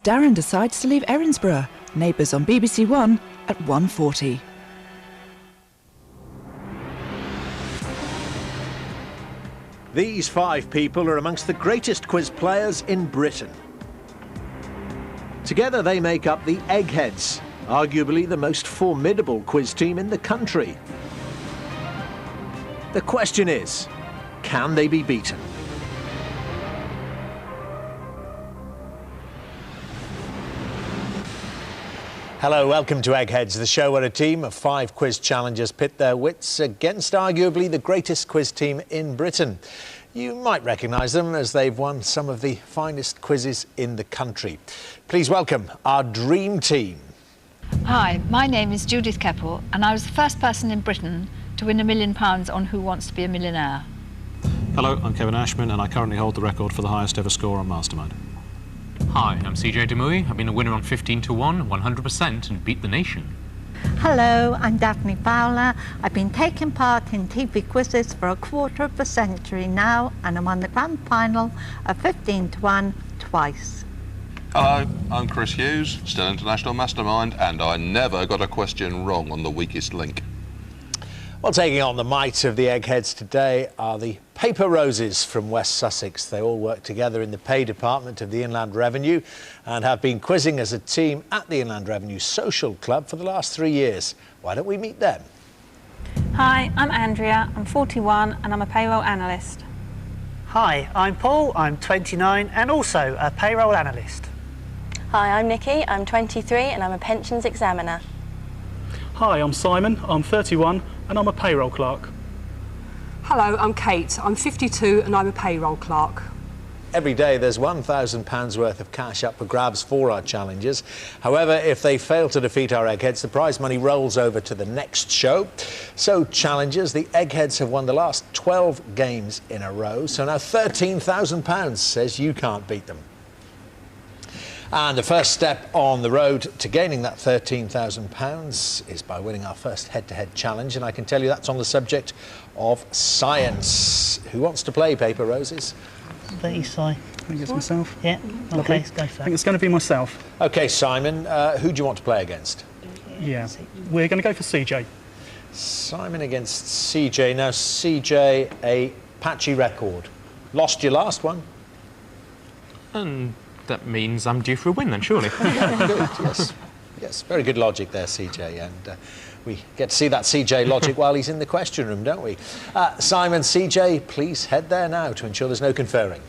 Darren decides to leave Erinsborough. Neighbours on BBC One at 1:40. These 5 people are amongst the greatest quiz players in Britain. Together they make up the Eggheads, arguably the most formidable quiz team in the country. The question is, can they be beaten? Hello, welcome to Eggheads, the show where a team of 5 quiz challengers pit their wits against arguably the greatest quiz team in Britain. You might recognise them as they've won some of the finest quizzes in the country. Please welcome our dream team. Hi, my name is Judith Keppel and I was the first person in Britain to win £1 million on Who Wants to Be a Millionaire. Hello, I'm Kevin Ashman and I currently hold the record for the highest ever score on Mastermind. Hi, I'm CJ Demouy. I've been a winner on 15 to 1, 100% and beat the nation. Hello, I'm Daphne Fowler. I've been taking part in TV quizzes for a quarter of a century now and I'm on the grand final of 15 to 1 twice. Hello, I'm Chris Hughes, still International Mastermind, and I never got a question wrong on the weakest link. Well, taking on the might of the Eggheads today are the Payper Roses from West Sussex. They all work together in the pay department of the Inland Revenue and have been quizzing as a team at the Inland Revenue Social Club for the last 3 years. Why don't we meet them? Hi, I'm Andrea, I'm 41 and I'm a payroll analyst. Hi, I'm Paul, I'm 29 and also a payroll analyst. Hi, I'm Nikki, I'm 23 and I'm a pensions examiner. Hi, I'm Simon, I'm 31 and I'm a payroll clerk. Hello, I'm Kate, I'm 52 and I'm a payroll clerk. Every day there's £1,000 worth of cash up for grabs for our challengers. However, if they fail to defeat our Eggheads, the prize money rolls over to the next show. So, challengers, the Eggheads have won the last 12 games in a row, so now £13,000 says you can't beat them. And the first step on the road to gaining that £13,000 is by winning our first head-to-head challenge, and I can tell you that's on the subject of science. Who wants to play, Payper Roses? Please, I think it's myself. Yeah, okay, go for it. I think it's going to be myself. OK, Simon, who do you want to play against? Yeah, we're going to go for CJ. Simon against CJ. Now, CJ, a patchy record. Lost your last one. And that means I'm due for a win then, surely. Good, yes. Yes, very good logic there, CJ, and we get to see that CJ logic while he's in the question room, don't we? Simon, CJ, please head there now to ensure there's no conferring.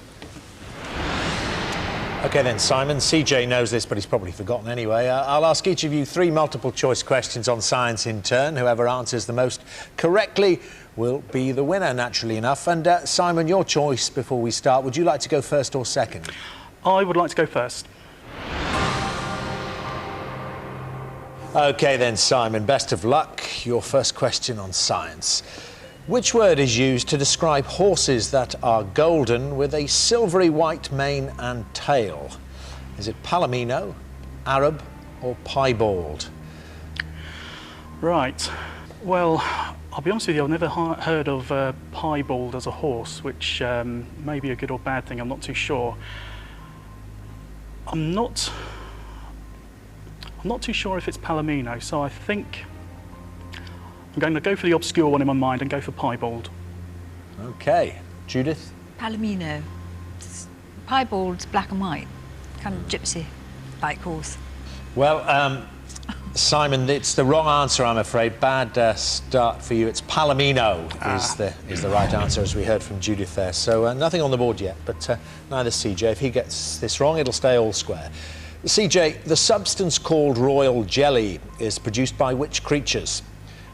OK then, Simon, CJ knows this, but he's probably forgotten anyway. I'll ask each of you 3 multiple-choice questions on science in turn. Whoever answers the most correctly will be the winner, naturally enough. And Simon, your choice before we start. Would you like to go first or second? I would like to go first. OK then, Simon, best of luck. Your first question on science. Which word is used to describe horses that are golden with a silvery white mane and tail? Is it palomino, Arab or piebald? Right. Well, I'll be honest with you, I've never heard of piebald as a horse, which may be a good or bad thing, I'm not too sure. I'm not too sure if it's palomino, so I think I'm going to go for the obscure one in my mind and go for piebald. OK. Judith? Palomino. Piebald's black and white, kind of gypsy-like horse. Well, Simon, it's the wrong answer, I'm afraid. Bad start for you. It's palomino is the right answer, as we heard from Judith there. So nothing on the board yet, but neither CJ. If he gets this wrong, it'll stay all square. CJ, the substance called royal jelly is produced by which creatures?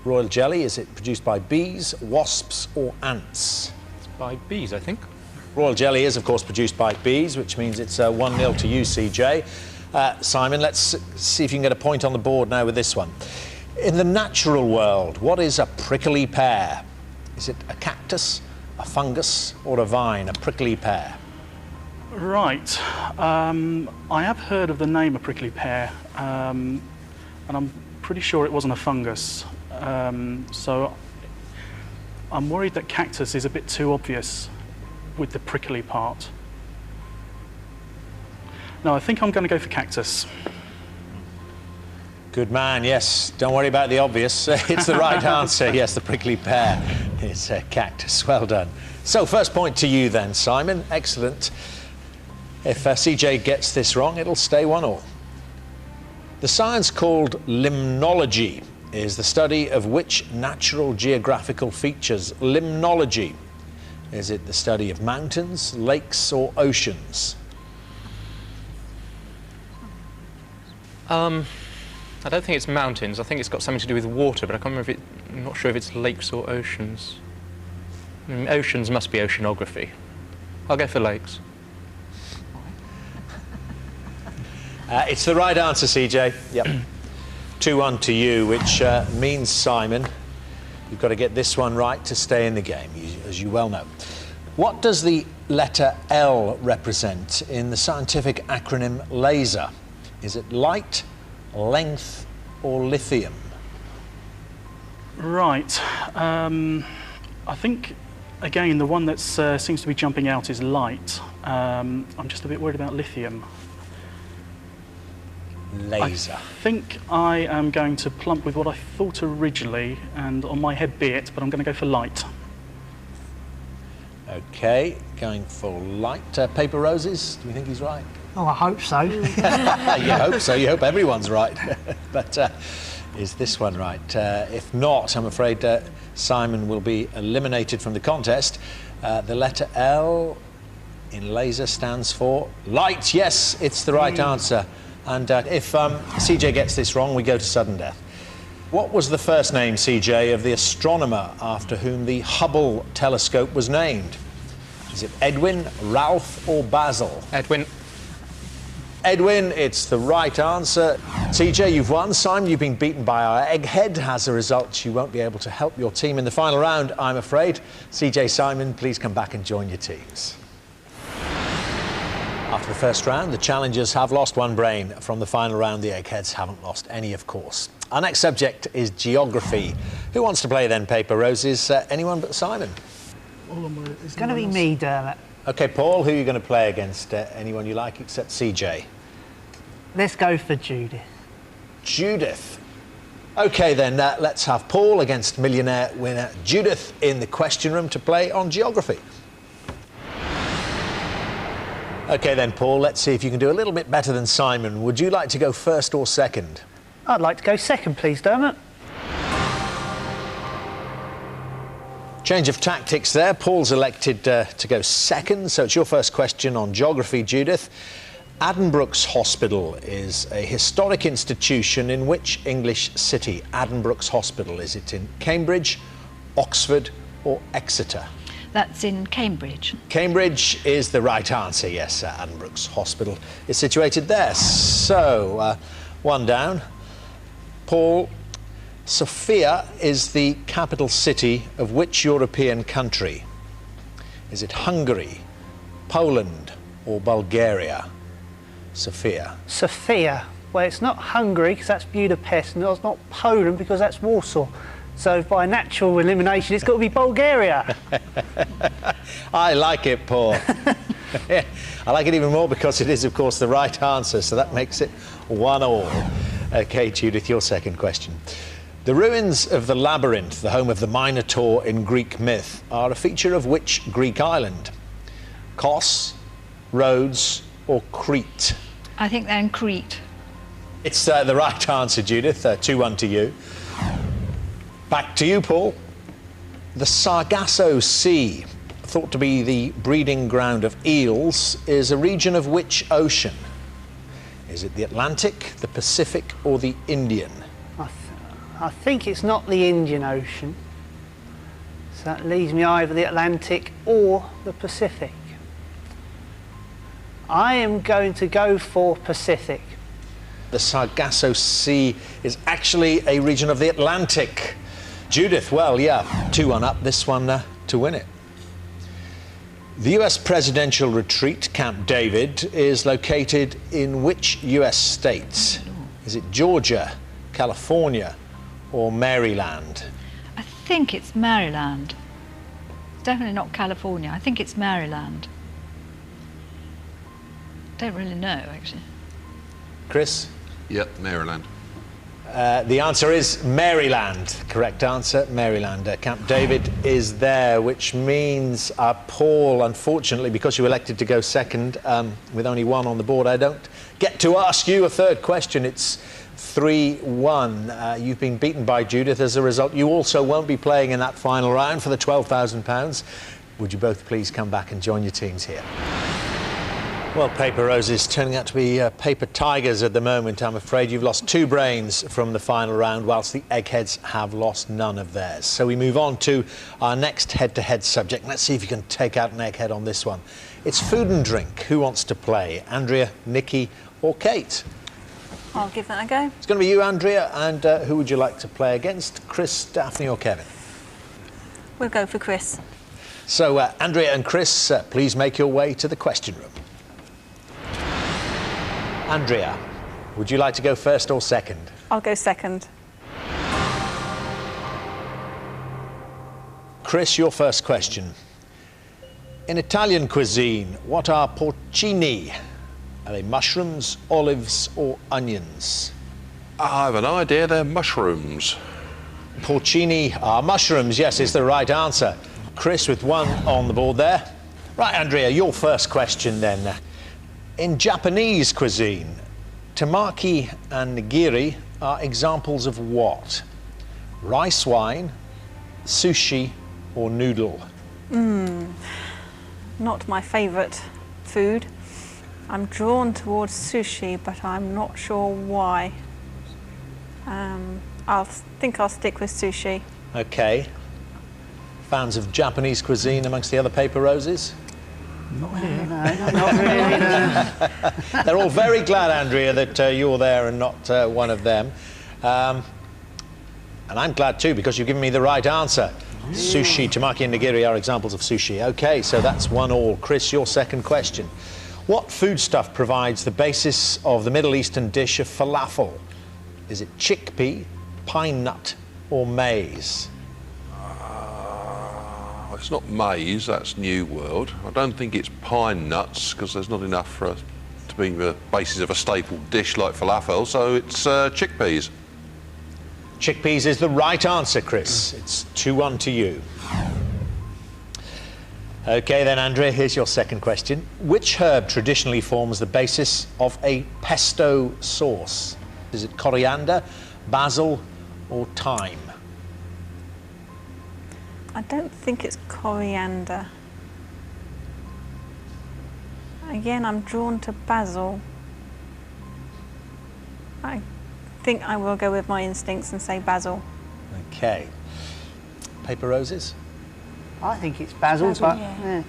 Royal jelly, is it produced by bees, wasps or ants? It's by bees, I think. Royal jelly is, of course, produced by bees, which means it's 1-0 to you, CJ. Simon, let's see if you can get a point on the board now with this one. In the natural world, what is a prickly pear? Is it a cactus, a fungus or a vine, a prickly pear? Right. I have heard of the name of prickly pear, and I'm pretty sure it wasn't a fungus. So I'm worried that cactus is a bit too obvious with the prickly part. No, I think I'm going to go for cactus. Good man, yes. Don't worry about the obvious. It's the right answer. Yes, the prickly pear is cactus. Well done. So, first point to you then, Simon. Excellent. If CJ gets this wrong, it'll stay 1-1. The science called limnology is the study of which natural geographical features? Limnology. Is it the study of mountains, lakes, or oceans? I don't think it's mountains. I think it's got something to do with water, but I can't remember if I'm not sure if it's lakes or oceans. Oceans must be oceanography. I'll go for lakes. It's the right answer, CJ. Yep. 2-1 to you, which means, Simon, you've got to get this one right to stay in the game, as you well know. What does the letter L represent in the scientific acronym LASER? Is it light, length, or lithium? Right. I think, again, the one that seems to be jumping out is light. I'm just a bit worried about lithium. Laser. I think I am going to plump with what I thought originally, and on my head be it, but I'm going to go for light. OK, going for light. Paper roses, do you think he's right? Oh, I hope so. You hope so. You hope everyone's right. But is this one right? If not, I'm afraid Simon will be eliminated from the contest. The letter L in laser stands for light. Yes, it's the right answer. And if CJ gets this wrong, we go to sudden death. What was the first name, CJ, of the astronomer after whom the Hubble telescope was named? Is it Edwin, Ralph, or Basil? Edwin. Edwin, it's the right answer. CJ, you've won. Simon, you've been beaten by our Egghead. As a result, you won't be able to help your team in the final round, I'm afraid. CJ, Simon, please come back and join your teams. After the first round, the challengers have lost one brain. From the final round, the Eggheads haven't lost any, of course. Our next subject is geography. Who wants to play then, Paper Roses? Anyone but Simon? It's going to be me, Dermot. OK, Paul, who are you going to play against? Anyone you like except CJ? Let's go for Judith. Judith. OK, then, let's have Paul against millionaire winner Judith in the question room to play on geography. OK, then, Paul, let's see if you can do a little bit better than Simon. Would you like to go first or second? I'd like to go second, please, Dermot. Change of tactics there. Paul's elected to go second, so it's your first question on geography, Judith. Addenbrooke's Hospital is a historic institution in which English city? Addenbrooke's Hospital. Is it in Cambridge, Oxford, or Exeter? That's in Cambridge. Cambridge is the right answer, yes. Addenbrooke's Hospital is situated there. So, one down. Paul, Sofia is the capital city of which European country? Is it Hungary, Poland, or Bulgaria? Sofia. Sofia. Well, it's not Hungary, because that's Budapest, and it's not Poland, because that's Warsaw. So by natural elimination, it's got to be Bulgaria. I like it, Paul. I like it even more because it is, of course, the right answer, so that makes it 1-1. OK, Judith, your second question. The ruins of the Labyrinth, the home of the Minotaur in Greek myth, are a feature of which Greek island? Kos, Rhodes, or Crete? I think they're in Crete. It's the right answer, Judith. 2-1 to you. Back to you, Paul. The Sargasso Sea, thought to be the breeding ground of eels, is a region of which ocean? Is it the Atlantic, the Pacific, or the Indian? I think it's not the Indian Ocean. So that leaves me either the Atlantic or the Pacific. I am going to go for Pacific. The Sargasso Sea is actually a region of the Atlantic. Judith, well, yeah, 2-1 up, this one to win it. The US presidential retreat, Camp David, is located in which US states? Is it Georgia, California, or Maryland? I think it's Maryland. Definitely not California. I think it's Maryland. don't really know, actually. Chris? Yep, Maryland. The answer is Maryland. Correct answer, Maryland. Camp David is there, which means, Paul, unfortunately, because you elected to go second with only one on the board, I don't get to ask you a third question. It's 3-1. You've been beaten by Judith. As a result, you also won't be playing in that final round for the £12,000. Would you both please come back and join your teams here? Well, Payper Roses turning out to be paper tigers at the moment. I'm afraid you've lost 2 brains from the final round, whilst the Eggheads have lost none of theirs. So we move on to our next head-to-head subject. Let's see if you can take out an egghead on this one. It's food and drink. Who wants to play? Andrea, Nikki or Kate? I'll give that a go. It's going to be you, Andrea. And who would you like to play against? Chris, Daphne or Kevin? We'll go for Chris. So, Andrea and Chris, please make your way to the question room. Andrea, would you like to go first or second? I'll go second. Chris, your first question. In Italian cuisine, what are porcini? Are they mushrooms, olives or onions? I have an idea, they're mushrooms. Porcini are mushrooms, yes, is the right answer. Chris with 1 on the board there. Right, Andrea, your first question then. In Japanese cuisine, tamaki and nigiri are examples of what? Rice wine, sushi or noodle? Not my favourite food. I'm drawn towards sushi, but I'm not sure why. I think I'll stick with sushi. OK. Fans of Japanese cuisine amongst the other Payper Roses? Not really, no. Not really, no. They're all very glad, Andrea, that you're there and not one of them. And I'm glad too, because you've given me the right answer. Sushi, tamaki and nigiri are examples of sushi. OK, so that's 1-1. Chris, your second question. What foodstuff provides the basis of the Middle Eastern dish of falafel? Is it chickpea, pine nut or maize? It's not maize, that's New World. I don't think it's pine nuts, because there's not enough for us to be the basis of a staple dish like falafel, so it's chickpeas. Chickpeas is the right answer, Chris. It's 2-1 to you. OK then, Andrea, here's your second question. Which herb traditionally forms the basis of a pesto sauce? Is it coriander, basil or thyme? I don't think it's coriander. Again, I'm drawn to basil. I think I will go with my instincts and say basil. OK. Payper Roses? I think it's basil, but yeah.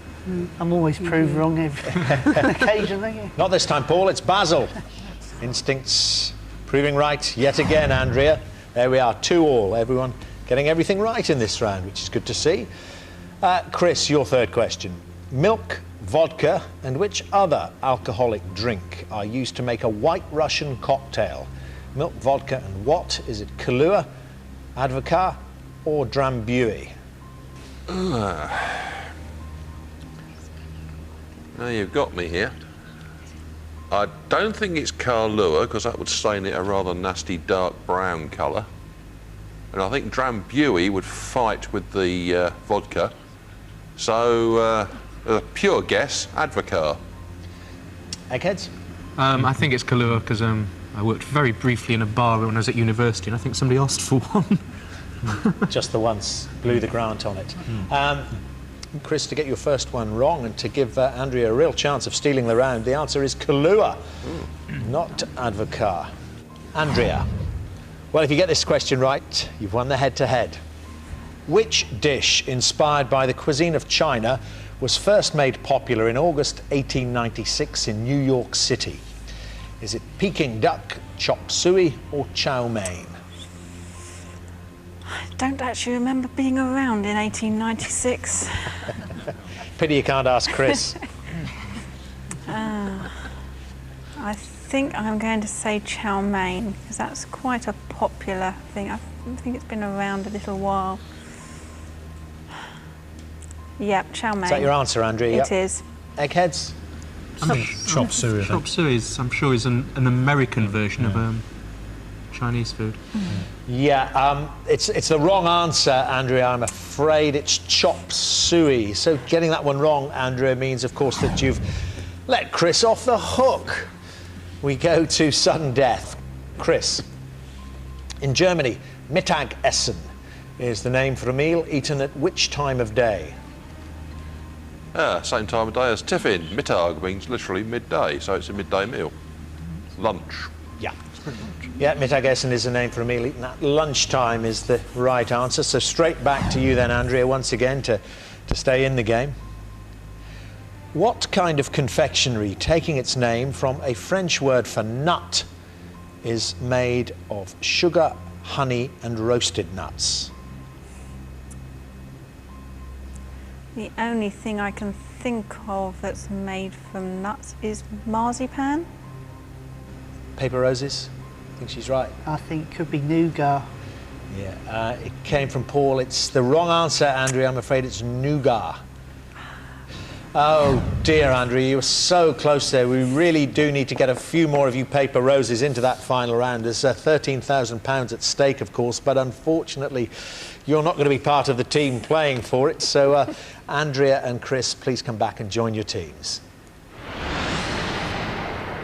I'm always proved wrong occasionally. Yeah. Not this time, Paul, it's basil. Instincts proving right yet again, Andrea. There we are, 2-2. Everyone getting everything right in this round, which is good to see. Chris, your third question. Milk, vodka, and which other alcoholic drink are used to make a White Russian cocktail? Milk, vodka, and what? Is it Kahlua, Advocaat, or Drambuie? Now you've got me here. I don't think it's Kahlua, because that would stain it a rather nasty dark brown colour. And I think Drambuie would fight with the vodka. So, a pure guess, Advocaat. Eggheads? I think it's Kahlua, because I worked very briefly in a bar when I was at university, and I think somebody asked for one. Just the once, blew the grant on it. Chris, to get your first one wrong and to give Andrea a real chance of stealing the round, the answer is Kahlua, not Advocaat. Andrea, well, if you get this question right, you've won the head-to-head. Which dish inspired by the cuisine of China was first made popular in August 1896 in New York City? Is it Peking duck, chop suey or chow mein? I don't actually remember being around in 1896. Pity you can't ask Chris. I think I'm going to say chow mein, because that's quite a popular thing. I think it's been around a little while. Yep, chow mein. Is that your answer, Andrea? It is. Eggheads? Chop suey. Chop suey is, I'm sure, is an American version of Chinese food. Yeah, it's the wrong answer, Andrea. I'm afraid it's chop suey. So getting that one wrong, Andrea, means, of course, that you've let Chris off the hook. We go to sudden death. Chris, in Germany, Mittagessen is the name for a meal eaten at which time of day? Same time of day as tiffin. Mittag means literally midday, so it's a midday meal. Lunch. Yeah. Yeah, Mittagessen is the name for a meal eaten at lunchtime is the right answer. So straight back to you then, Andrea, once again to stay in the game. What kind of confectionery, taking its name from a French word for nut, is made of sugar, honey and roasted nuts? The only thing I can think of that's made from nuts is marzipan. Payper Roses? I think she's right. I think it could be nougat. Yeah, it came from Paul. It's the wrong answer, Andrea. I'm afraid it's nougat. Oh dear, Andrea, you were so close there. We really do need to get a few more of you Payper Roses into that final round. There's £13,000 at stake, of course, but unfortunately you're not going to be part of the team playing for it. So Andrea and Chris, please come back and join your teams.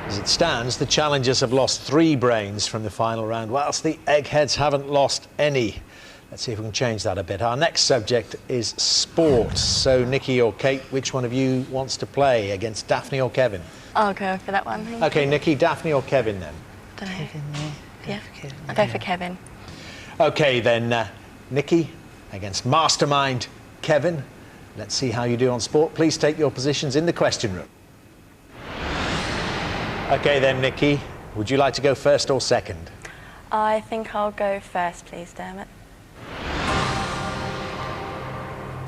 As it stands, the challengers have lost 3 brains from the final round, whilst the Eggheads haven't lost any. Let's see if we can change that a bit. Our next subject is sport. So, Nikki or Kate, which one of you wants to play against Daphne or Kevin? I'll go for that one. OK, Nikki, Daphne or Kevin then? Kevin, yeah. I'll go for Kevin. OK, then, Nikki against Mastermind Kevin. Let's see how you do on sport. Please take your positions in the question room. OK, then, Nikki, would you like to go first or second? I think I'll go first, please, Dermot.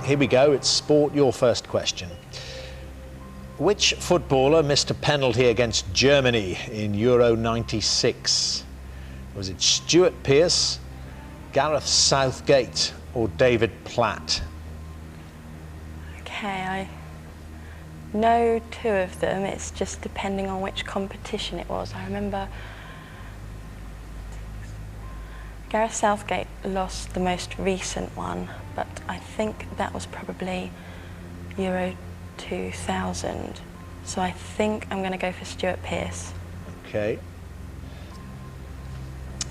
Here we go, it's sport, your first question. Which footballer missed a penalty against Germany in Euro 96? Was it Stuart Pearce, Gareth Southgate or David Platt? Okay, I know 2 of them, it's just depending on which competition it was. I remember Gareth Southgate lost the most recent one, but I think that was probably Euro 2000. So I think I'm going to go for Stuart Pearce. OK.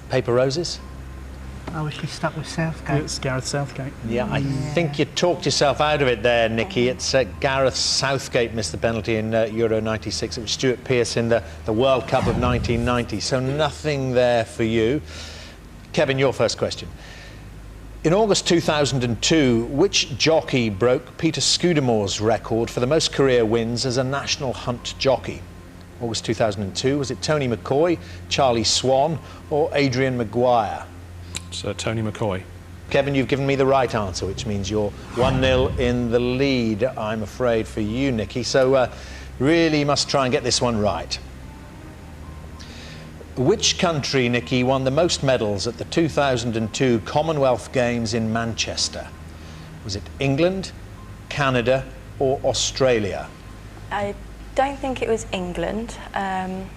Payper Roses? I wish you stuck with Southgate. It's Gareth Southgate. Yeah, I think you talked yourself out of it there, Nikki. It's Gareth Southgate missed the penalty in Euro 96. It was Stuart Pearce in the World Cup of 1990. So nothing there for you. Kevin, your first question. In August 2002, which jockey broke Peter Scudamore's record for the most career wins as a national hunt jockey? August 2002, was it Tony McCoy, Charlie Swan or Adrian Maguire? It's Tony McCoy. Kevin, you've given me the right answer, which means you're 1-0 in the lead, I'm afraid, for you, Nikki. So really must try and get this one right. Which country, Nikki, won the most medals at the 2002 Commonwealth Games in Manchester? Was it England, Canada or Australia? I don't think it was England. I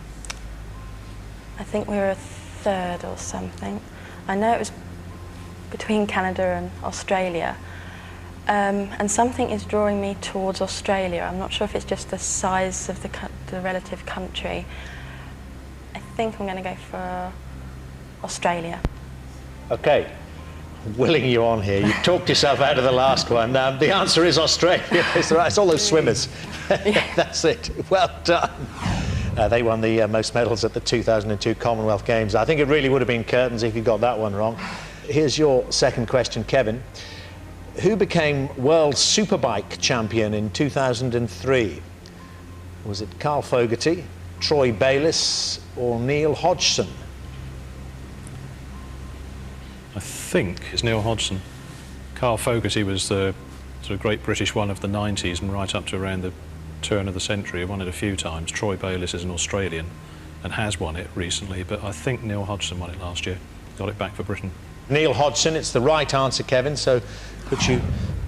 think we were a 3rd or something. I know it was between Canada and Australia. And something is drawing me towards Australia. I'm not sure if it's just the size of the relative country. I think I'm going to go for Australia. OK. Willing you on here. You talked yourself out of the last one. The answer is Australia. It's all those swimmers. That's it. Well done. They won the most medals at the 2002 Commonwealth Games. I think it really would have been curtains if you got that one wrong. Here's your second question, Kevin. Who became World Superbike champion in 2003? Was it Carl Fogarty, Troy Bayliss or Neil Hodgson? I think it's Neil Hodgson. Carl Fogarty was the sort of great British one of the 90s and right up to around the turn of the century. He won it a few times. Troy Bayliss is an Australian and has won it recently, but I think Neil Hodgson won it last year. Got it back for Britain. Neil Hodgson, it's the right answer, Kevin, so puts you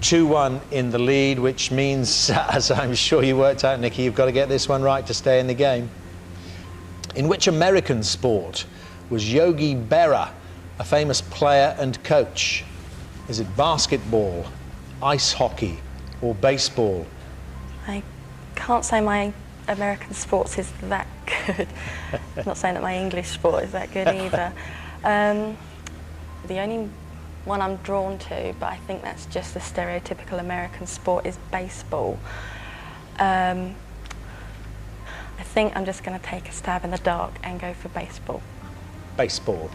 2-1 in the lead, which means, as I'm sure you worked out, Nikki, you've got to get this one right to stay in the game. In which American sport was Yogi Berra a famous player and coach? Is it basketball, ice hockey, or baseball? I can't say my American sports is that good. I'm not saying that my English sport is that good either. The only one I'm drawn to, but I think that's just the stereotypical American sport, is baseball. I think I'm just going to take a stab in the dark and go for baseball. Baseball.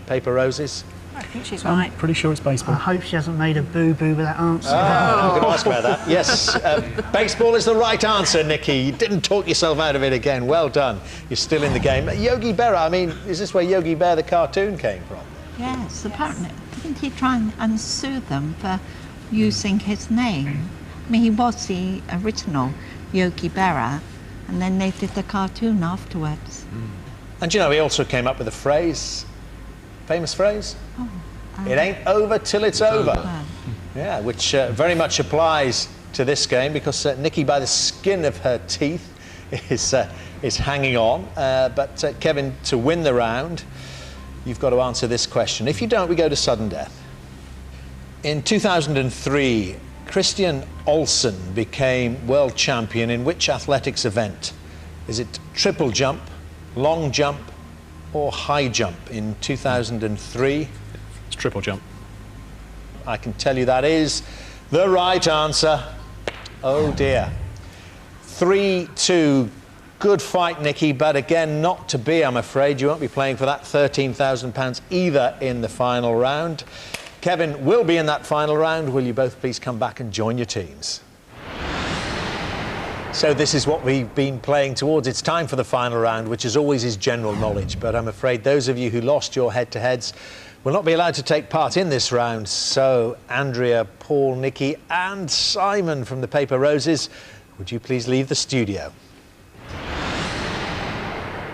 Paper Roses? I think she's right. Pretty sure it's baseball. I hope she hasn't made a boo-boo with that answer. I'm going to ask about that. Yes, baseball is the right answer, Nikki. You didn't talk yourself out of it again. Well done. You're still in the game. Yogi Berra, I mean, is this where Yogi Bear the cartoon came from? Yes, apparently. Didn't he try and sue them for using his name? I mean, he was the original Yogi Berra, and then they did the cartoon afterwards. And you know, he also came up with a phrase, famous phrase, it ain't over till it's over. Yeah, which very much applies to this game, because Nikki, by the skin of her teeth, is hanging on. But Kevin, to win the round, you've got to answer this question. If you don't, we go to sudden death. In 2003, Christian Olsen became world champion in which athletics event? Is it triple jump, long jump, or high jump in 2003? It's triple jump. I can tell you that is the right answer. Oh dear. 3-2. Good fight, Nikki, but again, not to be, I'm afraid. You won't be playing for that £13,000 either in the final round. Kevin will be in that final round. Will you both please come back and join your teams? So this is what we've been playing towards. It's time for the final round, which as always is general knowledge, but I'm afraid those of you who lost your head-to-heads will not be allowed to take part in this round. So Andrea, Paul, Nikki and Simon from the Paper Roses, would you please leave the studio?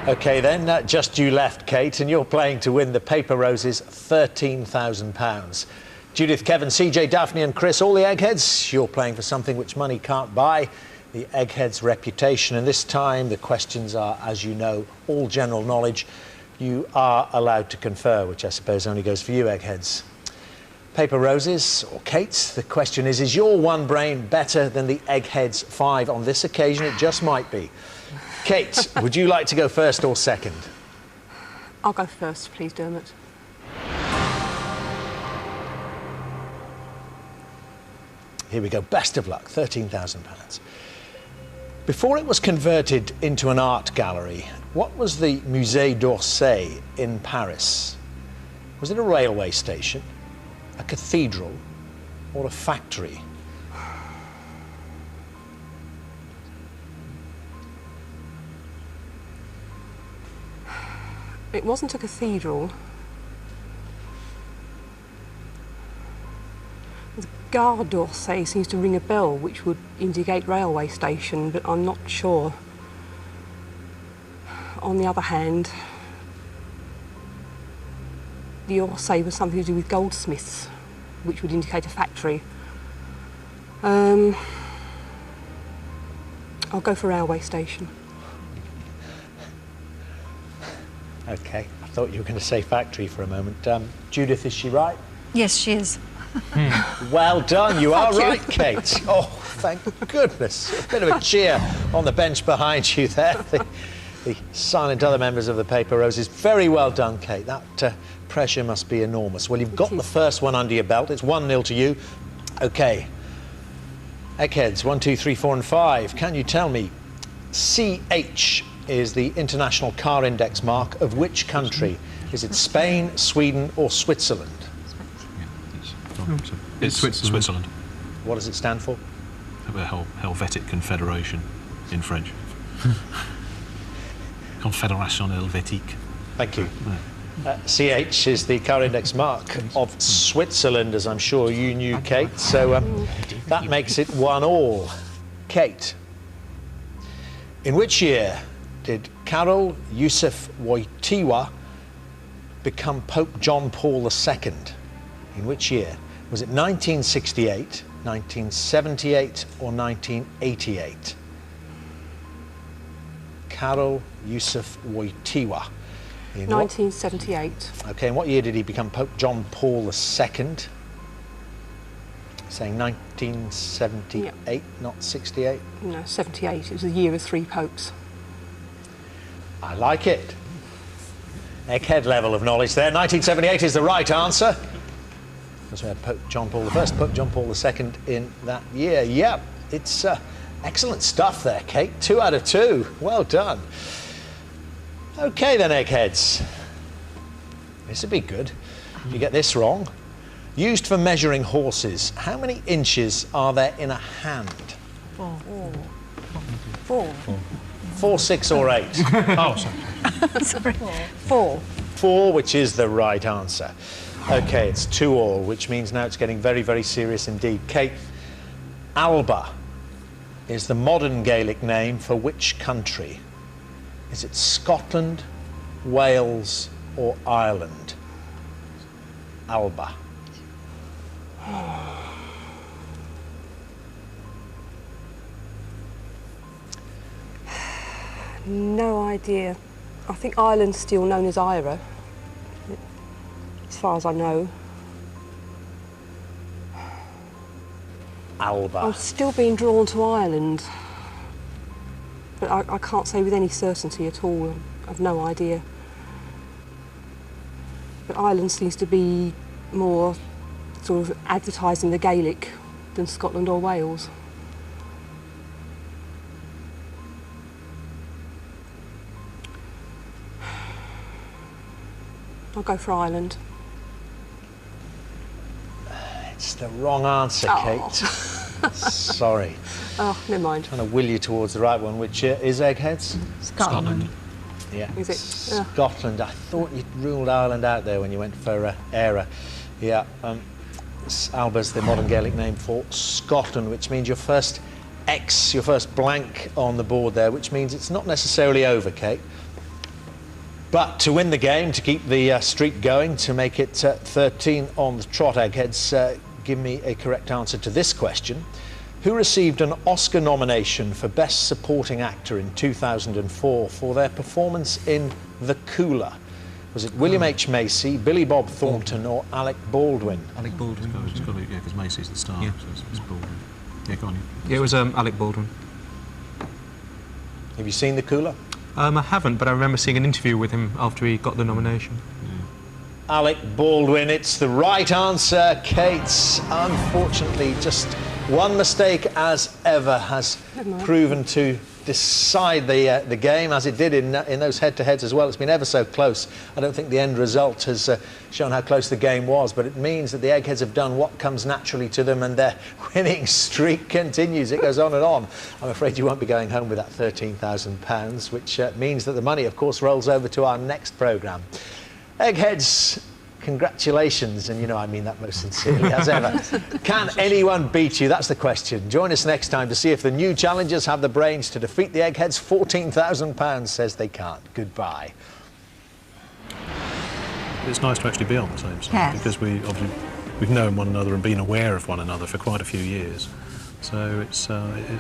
OK then, just you left, Kate, and you're playing to win the Paper Roses £13,000. Judith, Kevin, CJ, Daphne and Chris, all the Eggheads, you're playing for something which money can't buy, the Eggheads' reputation. And this time the questions are, as you know, all general knowledge. You are allowed to confer, which I suppose only goes for you, Eggheads. Paper Roses, or Kate, the question is your one brain better than the Eggheads' 5? On this occasion, it just might be. Kate, would you like to go first or second? I'll go first, please, Dermot. Here we go. Best of luck. £13,000. Before it was converted into an art gallery, what was the Musée d'Orsay in Paris? Was it a railway station, a cathedral, or a factory? It wasn't a cathedral. The Gare d'Orsay seems to ring a bell, which would indicate railway station, but I'm not sure. On the other hand, the Orsay was something to do with goldsmiths, which would indicate a factory. I'll go for railway station. OK, I thought you were going to say factory for a moment. Judith, is she right? Yes, she is. Well done, you are right, Kate. Oh, thank goodness. A bit of a cheer on the bench behind you there. The silent other members of the Paper Roses. Very well done, Kate. That pressure must be enormous. Well, you've got the first one under your belt. It's 1-0 to you. OK. Eggheads, 1, 2, 3, 4 and 5. Can you tell me, CH is the international car index mark of which country? Is it Spain, Sweden or Switzerland? It's Switzerland. What does it stand for? The Helvetic Confederation in French. Confédération Helvétique. Thank you. CH is the car index mark of Switzerland, as I'm sure you knew, Kate. So that makes it 1-1. Kate, in which year did Karol Józef Wojtyła become Pope John Paul II? In which year? Was it 1968, 1978 or 1988? Karol Yusuf Wojtyła. 1978. Okay, and what year did he become Pope John Paul II? Saying 1978, Yep. not 68? No, 78. It was the year of 3 popes. I like it. Egghead level of knowledge there. 1978 is the right answer. Because we had Pope John Paul I, Pope John Paul II in that year. Yep, it's excellent stuff there, Kate. 2 out of 2. Well done. Okay then, Eggheads. This would be good. If you get this wrong. Used for measuring horses, how many inches are there in a hand? 4. 4, 6 or 8? Oh, sorry. Sorry. 4. 4, which is the right answer. Okay, it's 2-all, which means now it's getting very, very serious indeed. Kate, Alba is the modern Gaelic name for which country? Is it Scotland, Wales or Ireland? Alba. No idea. I think Ireland's still known as Ira, as far as I know. Alba. I'm still being drawn to Ireland, but I can't say with any certainty at all. I've no idea. But Ireland seems to be more sort of advertising the Gaelic than Scotland or Wales. I'll go for Ireland. It's the wrong answer, Kate. Sorry. Oh, never mind. Trying to will you towards the right one, which is Eggheads? Scotland. Yeah. Is it? Scotland. I thought you'd ruled Ireland out there when you went for Era. Yeah. Alba's the modern Gaelic name for Scotland, which means your first X, your first blank on the board there, which means it's not necessarily over, Kate. But to win the game, to keep the streak going, to make it 13 on the trot, Eggheads, give me a correct answer to this question. Who received an Oscar nomination for Best Supporting Actor in 2004 for their performance in The Cooler? Was it William H. Macy, Billy Bob Thornton or Alec Baldwin? Alec Baldwin. It's got to, yeah, because Macy's the star, Yeah. so it's Baldwin. Yeah, go on. Yeah, it was Alec Baldwin. Have you seen The Cooler? I haven't, but I remember seeing an interview with him after he got the nomination. Alec Baldwin, it's the right answer. Kate's, unfortunately, just one mistake as ever has proven to decide the game, as it did in those head-to-heads as well. It's been ever so close. I don't think the end result has shown how close the game was, but it means that the Eggheads have done what comes naturally to them, and their winning streak continues. It goes on and on. I'm afraid you won't be going home with that £13,000, which means that the money, of course, rolls over to our next programme. Eggheads, congratulations, and you know I mean that most sincerely as ever. Can anyone beat you? That's the question. Join us next time to see if the new challengers have the brains to defeat the Eggheads. £14,000 says they can't. Goodbye. It's nice to actually be on the same side, Yes. because we've known one another and been aware of one another for quite a few years. So it's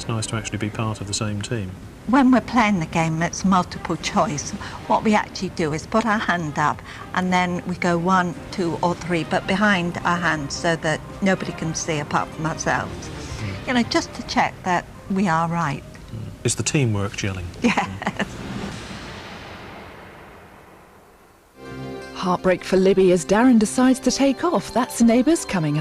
nice to actually be part of the same team. When we're playing the game, it's multiple choice. What we actually do is put our hand up and then we go 1, 2 or 3, but behind our hands so that nobody can see apart from ourselves. You know, just to check that we are right. It's the teamwork gelling. Yes. Heartbreak for Libby as Darren decides to take off. That's Neighbours coming up.